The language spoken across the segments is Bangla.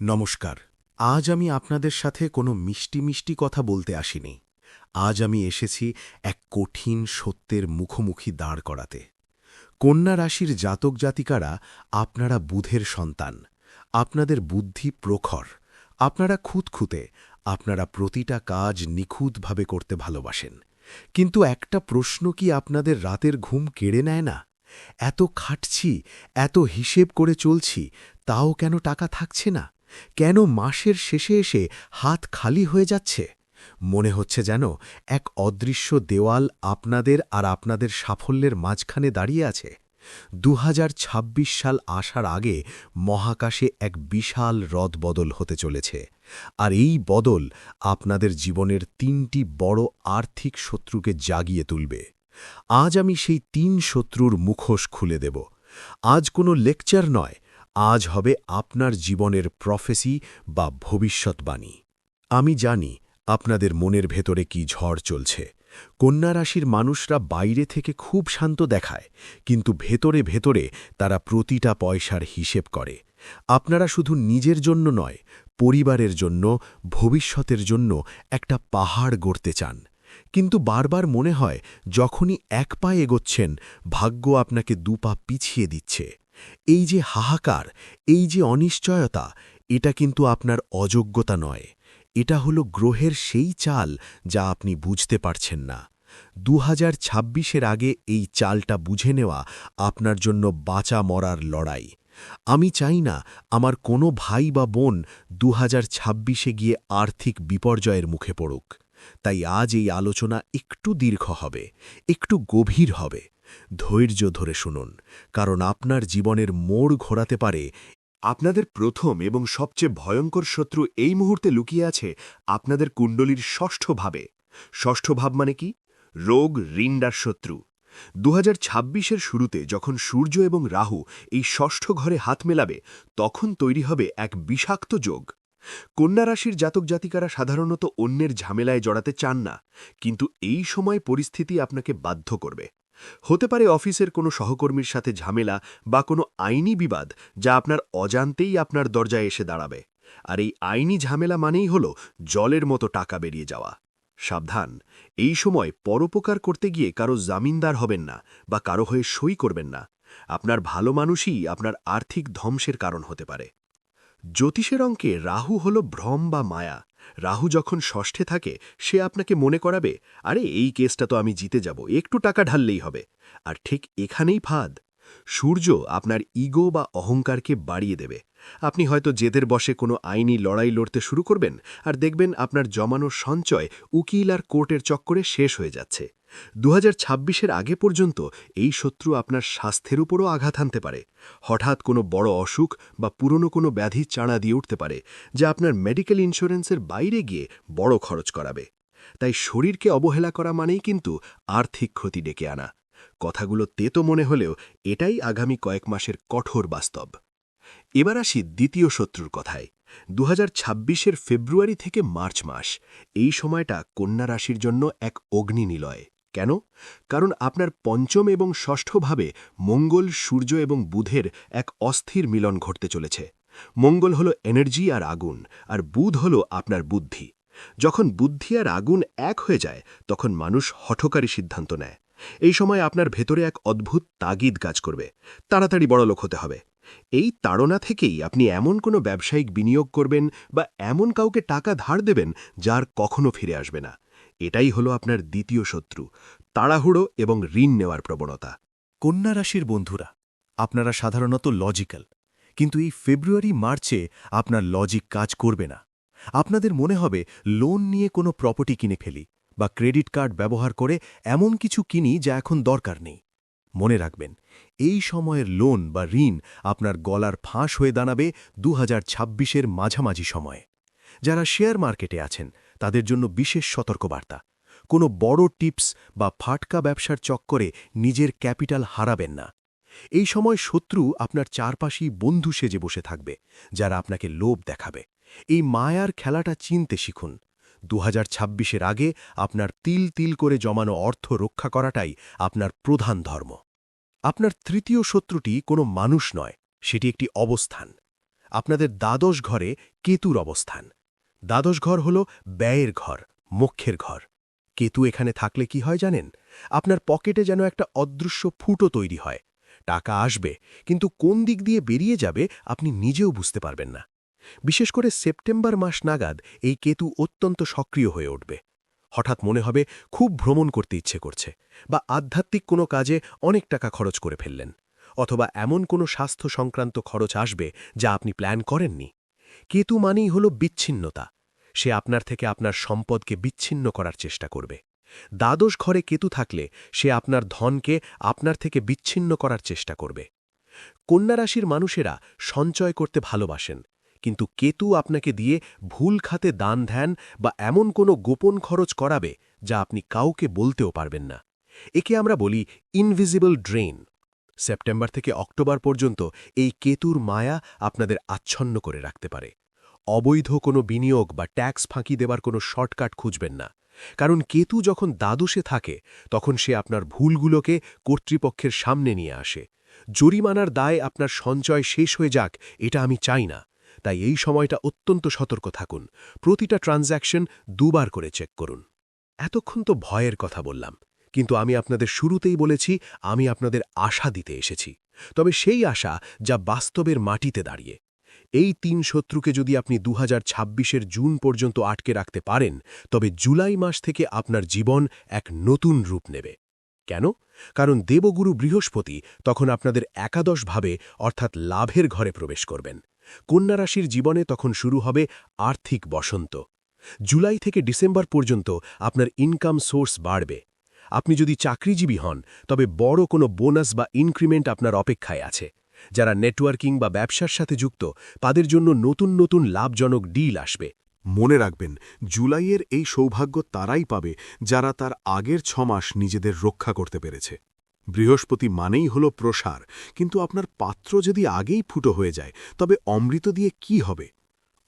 নমস্কার। আজ আমি আপনাদের সাথে কোনো মিষ্টি মিষ্টি কথা বলতে আসিনি। আজ আমি এসেছি এক কঠিন সত্যের মুখোমুখি দাঁড় করাতে। কন্যা রাশির জাতক জাতিকারা আপনারা বুধের সন্তান। আপনাদের বুদ্ধি প্রখর, আপনারা খুঁতখুঁতে, আপনারা প্রতিটা কাজ নিখুঁতভাবে করতে ভালোবাসেন। কিন্তু একটা প্রশ্ন কি আপনাদের রাতের ঘুম কেড়ে নেয় না? এত খাটছি, এত হিসেব করে চলছি, তাও কেন টাকা থাকছে না? কেন মাসের শেষে এসে হাত খালি হয়ে যাচ্ছে? মনে হচ্ছে যেন এক অদৃশ্য দেওয়াল আপনাদের আর আপনাদের সাফল্যের মাঝখানে দাঁড়িয়ে আছে। ২০২৬ সাল আসার আগে মহাকাশে এক বিশাল রদবদল হতে চলেছে। আর এই বদল আপনাদের জীবনের ৩টি বড় আর্থিক শত্রুকে জাগিয়ে তুলবে। আজ আমি সেই ৩ শত্রুর মুখোশ খুলে দেব। আজ কোনো লেকচার নয়, আজ হবে আপনার জীবনের প্রফেসি বা ভবিষ্যৎবাণী। আমি জানি আপনাদের মনের ভেতরে কি ঝড় চলছে। কন্যা রাশির মানুষরা বাইরে থেকে খুব শান্ত দেখায়, কিন্তু ভেতরে ভেতরে তারা প্রতিটা পয়সার হিসেব করে। আপনারা শুধু নিজের জন্য নয়, পরিবারের জন্য, ভবিষ্যতের জন্য একটা পাহাড় গড়তে চান। কিন্তু বারবার মনে হয় যখনই এক পা এগোচ্ছেন, ভাগ্য আপনাকে ২ পা পিছিয়ে দিচ্ছে। এই যে হাহাকার, এই যে অনিশ্চয়তা, এটা কিন্তু আপনার অযোগ্যতা নয়। এটা হলো গ্রহের সেই চাল যা আপনি বুঝতে পারছেন না। ২০২৬-এর আগে এই চালটা বুঝে নেওয়া আপনার জন্য বাঁচা মরার লড়াই। আমি চাই না আমার কোনো ভাই বা বোন ২০২৬-এ গিয়ে আর্থিক বিপর্যয়ের মুখে পড়ুক। তাই আজ এই আলোচনা একটু দীর্ঘ হবে, একটু গভীর হবে। ধৈর্য ধরে শুনুন, কারণ আপনার জীবনের মোড় ঘোরাতে পারে। আপনাদের প্রথম এবং সবচেয়ে ভয়ঙ্কর শত্রু এই মুহূর্তে লুকিয়ে আছে আপনাদের কুণ্ডলীর ষষ্ঠ ভাবে। ষষ্ঠ ভাব মানে কি? রোগ, ঋণার শত্রু। ২০২৬-এর শুরুতে যখন সূর্য এবং রাহু এই ষষ্ঠ ঘরে হাত মেলাবে, তখন তৈরি হবে এক বিষাক্ত যোগ। কন্যা রাশির জাতক জাতিকারা সাধারণত অন্যের ঝামেলায় জড়াতে চান না, কিন্তু এই সময় পরিস্থিতি আপনাকে বাধ্য করবে। হতে পারে অফিসের কোনো সহকর্মীর সাথে ঝামেলা বা কোনো আইনি বিবাদ, যা আপনার অজান্তেই আপনার দরজায় এসে দাঁড়াবে। আর এই আইনি ঝামেলা মানেই হল জলের মতো টাকা বেরিয়ে যাওয়া। সাবধান, এই সময় পরোপকার করতে গিয়ে কারো জামিনদার হবেন না বা কারো হয়ে সই করবেন না। আপনার ভালো মানুষই আপনার আর্থিক ধ্বংসের কারণ হতে পারে। জ্যোতিষের অঙ্কে রাহু হল ভ্রম বা মায়া। রাহু যখন ষষ্ঠে থাকে, সে আপনাকে মনে করাবে, আরে এই কেসটা তো আমি জিতে যাব, একটু টাকা ঢাললেই হবে। আর ঠিক এখানেই ফাঁদ। সূর্য আপনার ইগো বা অহংকারকে বাড়িয়ে দেবে। আপনি হয়তো জেদের বশে কোনো আইনি লড়াই লড়তে শুরু করবেন, আর দেখবেন আপনার জমানো সঞ্চয় উকিল আর কোর্টের চক্করে শেষ হয়ে যাচ্ছে। ২০২৬-এর আগে পর্যন্ত এই শত্রু আপনার স্বাস্থ্যের উপরও আঘাত হানতে পারে। হঠাৎ কোনো বড় অসুখ বা পুরনো কোনো ব্যাধি চাড়া দিয়ে উঠতে পারে, যা আপনার মেডিকেল ইন্স্যুরেন্সের বাইরে গিয়ে বড় খরচ করাবে। তাই শরীরকে অবহেলা করা মানেই কিন্তু আর্থিক ক্ষতি ডেকে আনা। কথাগুলো তেতো মনে হলেও এটাই আগামী কয়েক মাসের কঠোর বাস্তব। এবার আসি দ্বিতীয় শত্রুর কথায়। ২০২৬-এর ফেব্রুয়ারি থেকে মার্চ মাস, এই সময়টা কন্যা রাশির জন্য এক অগ্নিনিলয়। কেন? কারণ আপনার পঞ্চম এবং ষষ্ঠ ভাবে মঙ্গল, সূর্য এবং বুধের এক অস্থির মিলন ঘটতে চলেছে। মঙ্গল হল এনার্জি আর আগুন, আর বুধ হল আপনার বুদ্ধি। যখন বুদ্ধি আর আগুন এক হয়ে যায়, তখন মানুষ হঠকারী সিদ্ধান্ত নেয়। এই সময় আপনার ভেতরে এক অদ্ভুত তাগিদ কাজ করবে, তাড়াতাড়ি বড়লোক হতে হবে। এই তাড়না থেকেই আপনি এমন কোনো ব্যবসায়িক বিনিয়োগ করবেন বা এমন কাউকে টাকা ধার দেবেন যার কখনো ফিরে আসবে না। এটাই হলো আপনার দ্বিতীয় শত্রু, তাড়াহুড়ো এবং ঋণ নেওয়ার প্রবণতা। কন্যা রাশির বন্ধুরা, আপনারা সাধারণত লজিক্যাল, কিন্তু এই ফেব্রুয়ারি মার্চে আপনার লজিক কাজ করবে না। আপনাদের মনে হবে লোন নিয়ে কোনো প্রপার্টি কিনে ফেলি, বা ক্রেডিট কার্ড ব্যবহার করে এমন কিছু কিনি যা এখন দরকার নেই। মনে রাখবেন, এই সময়ের লোন বা ঋণ আপনার গলার ফাঁস হয়ে দাঁড়াবে ২০২৬-এর মাঝামাঝি সময়ে। যারা শেয়ার মার্কেটে আছেন, তাদের জন্য বিশেষ সতর্কবার্তা: কোনো বড় টিপস বা ফাটকা ব্যবসার চক্করে নিজের ক্যাপিটাল হারাবেন না। এই সময় শত্রু আপনার চারপাশেই বন্ধু সেজে বসে থাকবে, যারা আপনাকে লোভ দেখাবে। এই মায়ার খেলাটা চিনতে শিখুন। ২০২৬-এর আগে আপনার তিল তিল করে জমানো অর্থ রক্ষা করাটাই আপনার প্রধান ধর্ম। আপনার তৃতীয় শত্রুটি কোনো মানুষ নয়, সেটি একটি অবস্থান। আপনাদের দ্বাদশ ঘরে কেতুর অবস্থান। দ্বাদশ ঘর হল ব্যয়ের ঘর, মোক্ষের ঘর। কেতু এখানে থাকলে কি হয় জানেন? আপনার পকেটে যেন একটা অদৃশ্য ফুটো তৈরি হয়। টাকা আসবে, কিন্তু কোন দিক দিয়ে বেরিয়ে যাবে আপনি নিজেও বুঝতে পারবেন না। বিশেষ করে সেপ্টেম্বর মাস নাগাদ এই কেতু অত্যন্ত সক্রিয় হয়ে উঠবে। হঠাৎ মনে হবে খুব ভ্রমণ করতে ইচ্ছে করছে, বা আধ্যাত্মিক কোনো কাজে অনেক টাকা খরচ করে ফেললেন, অথবা এমন কোনো স্বাস্থ্য সংক্রান্ত খরচ আসবে যা আপনি প্ল্যান করেননি। কেতু মানেই হল বিচ্ছিন্নতা। সে আপনার থেকে আপনার সম্পদকে বিচ্ছিন্ন করার চেষ্টা করবে। দ্বাদশ ঘরে কেতু থাকলে সে আপনার ধনকে আপনার থেকে বিচ্ছিন্ন করার চেষ্টা করবে। কন্যা রাশির মানুষেরা সঞ্চয় করতে ভালোবাসেন, কিন্তু কেতু আপনাকে দিয়ে ভুল খাতে দান ধ্যান বা এমন কোনো গোপন খরচ করাবে যা আপনি কাউকে বলতেও পারবেন না। একে আমরা বলি ইনভিজিবল ড্রেন। সেপ্টেম্বর থেকে অক্টোবর পর্যন্ত এই কেতুর মায়া আপনাদের আচ্ছন্ন করে রাখতে পারে। অবৈধ কোনো বিনিয়োগ বা ট্যাক্স ফাঁকি দেবার কোনো শর্টকাট খুঁজবেন না, কারণ কেতু যখন দ্বাদশে থাকে তখন সে আপনার ভুলগুলোকে কর্তৃপক্ষের সামনে নিয়ে আসে। জরিমানার দায় আপনার সঞ্চয় শেষ হয়ে যাক, এটা আমি চাই না। তাই এই সময়টা অত্যন্ত সতর্ক থাকুন। প্রতিটা ট্রানজ্যাকশন দুবার করে চেক করুন। এতক্ষণ তো ভয়ের কথা বললাম, কিন্তু আমি আপনাদের শুরুতেই বলেছি আমি আপনাদের আশা দিতে এসেছি। তবে সেই আশা যা বাস্তবের মাটিতে দাঁড়িয়ে। এই ৩ শত্রুকে যদি আপনি ২০২৬-এর জুন পর্যন্ত আটকে রাখতে পারেন, তবে জুলাই মাস থেকে আপনার জীবন এক নতুন রূপ নেবে। কেন? কারণ দেবগুরু বৃহস্পতি তখন আপনাদের একাদশভাবে অর্থাৎ লাভের ঘরে প্রবেশ করবেন। কন্যা রাশির জীবনে তখন শুরু হবে আর্থিক বসন্ত। জুলাই থেকে ডিসেম্বর পর্যন্ত আপনার ইনকাম সোর্স বাড়বে। আপনি যদি চাকরিজীবী হন, তবে বড় কোনো বোনাস বা ইনক্রিমেন্ট আপনার অপেক্ষায় আছে। যারা নেটওয়ার্কিং বা ব্যবসার সাথে যুক্ত, তাদের জন্য নতুন নতুন লাভজনক ডিল আসবে। মনে রাখবেন, জুলাইয়ের এই সৌভাগ্য তারাই পাবে যারা তার আগের ৬ মাস নিজেদের রক্ষা করতে পেরেছে। বৃহস্পতি মানেই হল প্রসার, কিন্তু আপনার পাত্র যদি আগেই ফুটো হয়ে যায়, তবে অমৃত দিয়ে কি হবে?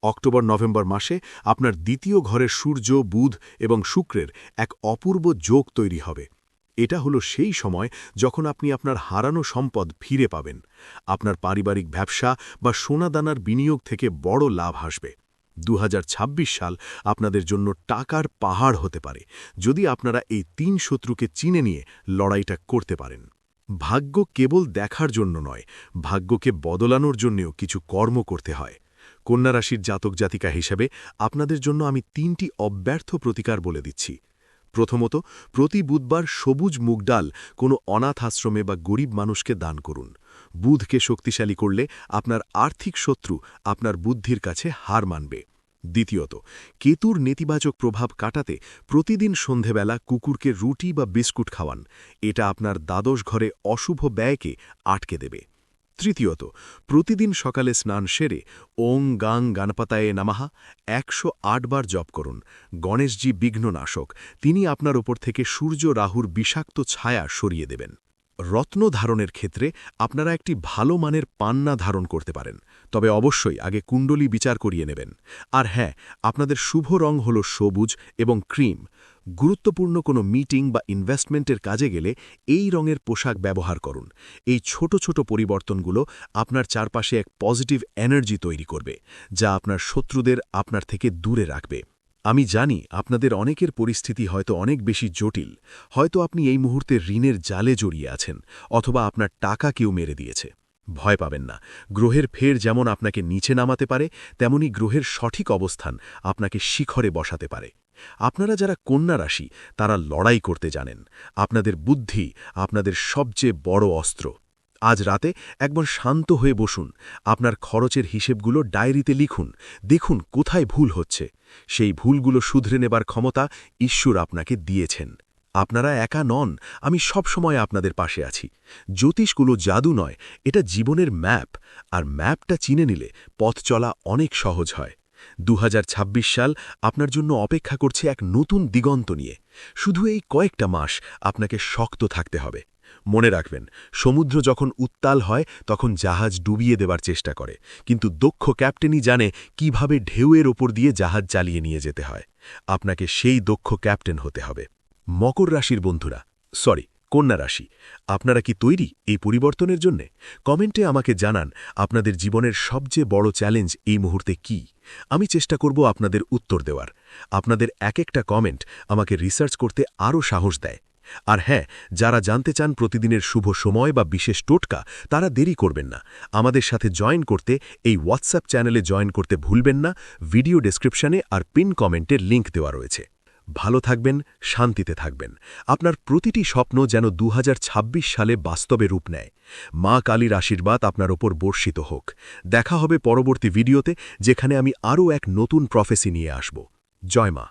অক্টোবর-নভেম্বর মাসে আপনার দ্বিতীয় ঘরের সূর্য, বুধ এবং শুক্রের এক অপূর্ব যোগ তৈরি হবে। এটা হলো সেই সময় যখন আপনি আপনার হারানো সম্পদ ফিরে পাবেন। আপনার পারিবারিক ব্যবসা বা সোনাদানার বিনিয়োগ থেকে বড় লাভ আসবে। ২০২৬ সাল আপনাদের জন্য টাকার পাহাড় হতে পারে, যদি আপনারা এই ৩ শত্রুকে চিনে নিয়ে লড়াইটা করতে পারেন। ভাগ্য কেবল দেখার জন্য নয়, ভাগ্যকে বদলানোর জন্যও কিছু কর্ম করতে হয়। কন্যা রাশির জাতক জাতিকা হিসেবে আপনাদের জন্য আমি ৩টি অব্যর্থ প্রতিকার বলে দিচ্ছি। প্রথমত, প্রতি বুধবার সবুজ মুগ ডাল কোনো অনাথ আশ্রমে বা গরিব মানুষকে দান করুন। বুধকে শক্তিশালী করলে আপনার আর্থিক শত্রু আপনার বুদ্ধির কাছে হার মানবে। দ্বিতীয়ত, কেতুর নেতিবাচক প্রভাব কাটাতে প্রতিদিন সন্ধেবেলা কুকুরকে রুটি বা বিস্কুট খাওয়ান। এটা আপনার দ্বাদশ ঘরে অশুভ ব্যয়কে আটকে দেবে। তৃতীয়ত, প্রতিদিন সকালে স্নান সেরে ওং গাং গণপতায়ে নমঃ ১০৮ বার জপ করুন। গণেশজি বিঘ্ননাশক, তিনি আপনার ওপর থেকে সূর্য রাহুর বিষাক্ত ছায়া সরিয়ে দেবেন। রত্ন ধারণের ক্ষেত্রে আপনারা একটি ভালো মানের পান্না ধারণ করতে পারেন, তবে অবশ্যই আগে কুণ্ডলী বিচার করিয়ে নেবেন। আর হ্যাঁ, আপনাদের শুভ রং হল সবুজ এবং ক্রিম। গুরুত্বপূর্ণ কোনো মিটিং বা ইনভেস্টমেন্টের কাজে গেলে এই রঙের পোশাক ব্যবহার করুন। এই ছোট ছোট পরিবর্তনগুলো আপনার চারপাশে এক পজিটিভ এনার্জি তৈরি করবে, যা আপনার শত্রুদের আপনার থেকে দূরে রাখবে। আমি জানি আপনাদের অনেকের পরিস্থিতি হয়তো অনেক বেশি জটিল। হয়তো আপনি এই মুহূর্তে ঋণের জালে জড়িয়ে আছেন, অথবা আপনার টাকা কেউ মেরে দিয়েছে। ভয় পাবেন না। গ্রহের ফের যেমন আপনাকে নিচে নামাতে পারে, তেমনি গ্রহের সঠিক অবস্থান আপনাকে শিখরে বসাতে পারে। আপনারা যারা কন্যা রাশি, তারা লড়াই করতে জানেন। আপনাদের বুদ্ধি আপনাদের সবচেয়ে বড় অস্ত্র। আজ রাতে একবার শান্ত হয়ে বসুন, আপনার খরচের হিসেবগুলো ডায়েরিতে লিখুন। দেখুন কোথায় ভুল হচ্ছে। সেই ভুলগুলো শুধরে নেবার ক্ষমতা ঈশ্বর আপনাকে দিয়েছেন। আপনারা একা নন, আমি সব সময় আপনাদের পাশে আছি। জ্যোতিষগুলো জাদু নয়, এটা জীবনের ম্যাপ, আর ম্যাপটা চিনে নিলে পথ চলা অনেক সহজ হয়। ২০২৬ সাল আপনার জন্য অপেক্ষা করছে এক নতুন দিগন্ত নিয়ে। শুধু এই কয়েকটা মাস আপনাকে শক্ত থাকতে হবে। মনে রাখবেন, সমুদ্র যখন উত্তাল হয় তখন জাহাজ ডুবিয়ে দেবার চেষ্টা করে, কিন্তু দক্ষ ক্যাপ্টেনই জানে কিভাবে ঢেউয়ের ওপর দিয়ে জাহাজ চালিয়ে নিয়ে যেতে হয়। আপনাকে সেই দক্ষ ক্যাপ্টেন হতে হবে। মকর রাশির বন্ধুরা, কন্যা রাশি, আপনারা কি তৈরি এই পরিবর্তনের জন্যে? কমেন্টে আমাকে জানান আপনাদের জীবনের সবচেয়ে বড় চ্যালেঞ্জ এই মুহূর্তে কি। আমি চেষ্টা করব আপনাদের উত্তর দেওয়ার। আপনাদের এক একটা কমেন্ট আমাকে রিসার্চ করতে আরও সাহস দেয়। আর হ্যাঁ, যারা জানতে চান প্রতিদিনের শুভ সময় বা বিশেষ টোটকা, তারা দেরি করবেন না। আমাদের সাথে জয়েন করতে এই হোয়াটসঅ্যাপ চ্যানেলে জয়েন করতে ভুলবেন না। ভিডিও ডেসক্রিপশনে আর পিন কমেন্টের লিঙ্ক দেওয়া রয়েছে। ভালো থাকবেন, শান্তিতে থাকবেন। আপনার প্রতিটি স্বপ্ন যেন 2026 সালে বাস্তবে রূপ নেয়। মা কালীর আশীর্বাদ আপনার ওপর বর্ষিত হোক। দেখা হবে পরবর্তী ভিডিওতে, যেখানে আমি আরও এক নতুন প্রফেসি নিয়ে আসব। জয় মা।